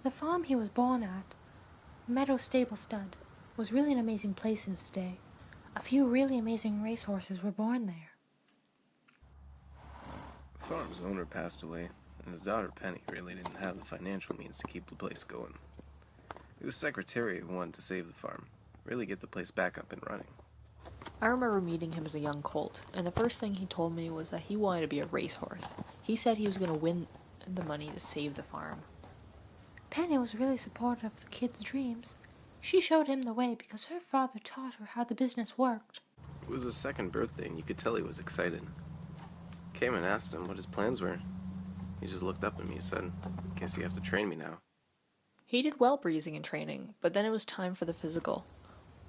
The farm he was born at, Meadow Stable Stud, was really an amazing place in its day. A few really amazing racehorses were born there. The farm's owner passed away, and his daughter Penny really didn't have the financial means to keep the place going. It was Secretariat who wanted to save the farm, really get the place back up and running. I remember meeting him as a young colt, and the first thing he told me was that he wanted to be a racehorse. He said he was going to win the money to save the farm. Penny was really supportive of the kid's dreams. She showed him the way because her father taught her how the business worked. It was his second birthday, and you could tell he was excited. Came and asked him what his plans were. He just looked up at me and said, "Guess you have to train me now." He did well breezing and training, but then it was time for the physical.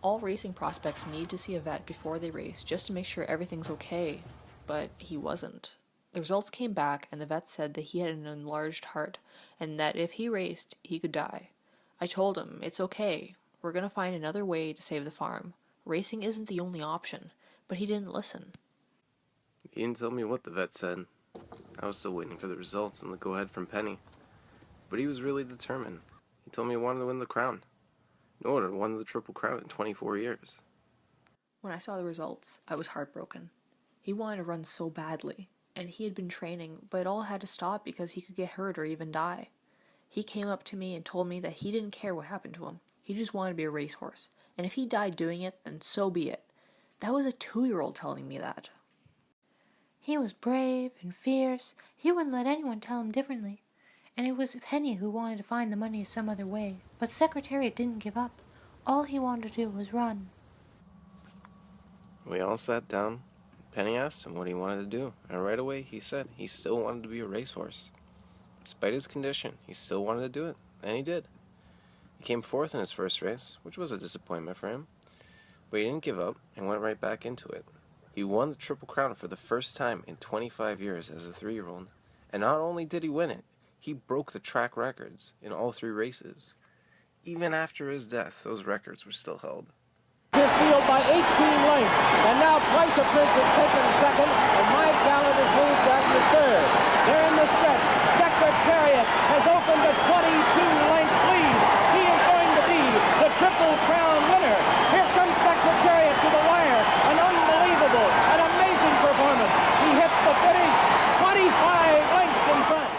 All racing prospects need to see a vet before they race just to make sure everything's okay, but he wasn't. The results came back and the vet said that he had an enlarged heart and that if he raced, he could die. I told him, it's okay, we're going to find another way to save the farm. Racing isn't the only option, but he didn't listen. He didn't tell me what the vet said. I was still waiting for the results and the go-ahead from Penny. But he was really determined. He told me he wanted to win the crown. No one had won the Triple Crown in 24 years. When I saw the results, I was heartbroken. He wanted to run so badly, and he had been training, but it all had to stop because he could get hurt or even die. He came up to me and told me that he didn't care what happened to him. He just wanted to be a racehorse, and if he died doing it, then so be it. That was a 2-year-old telling me that. He was brave and fierce. He wouldn't let anyone tell him differently. And it was Penny who wanted to find the money some other way. But Secretariat didn't give up. All he wanted to do was run. We all sat down. Penny asked him what he wanted to do, and right away he said he still wanted to be a racehorse. Despite his condition, he still wanted to do it, and he did. He came fourth in his first race, which was a disappointment for him. But he didn't give up and went right back into it. He won the Triple Crown for the first time in 25 years as a 3-year-old. And not only did he win it, he broke the track records in all 3 races. Even after his death, those records were still held. His field by 18 lengths, and now Price of Prince is taken second, and Mike Gallant has moved back to third. They're in the stretch. Secretariat has opened a 22-length lead. He is going to be the Triple Crown winner. Here comes Secretariat to the wire. An unbelievable, an amazing performance. He hits the finish 25 lengths in front.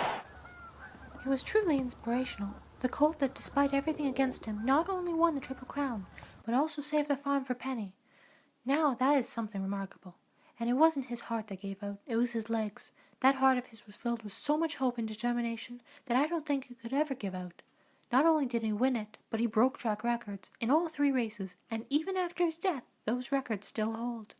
It was truly inspirational. The colt that, despite everything against him, not only won the Triple Crown, but also saved the farm for Penny. Now that is something remarkable. And it wasn't his heart that gave out, it was his legs. That heart of his was filled with so much hope and determination that I don't think it could ever give out. Not only did he win it, but he broke track records in all 3 races, and even after his death, those records still hold.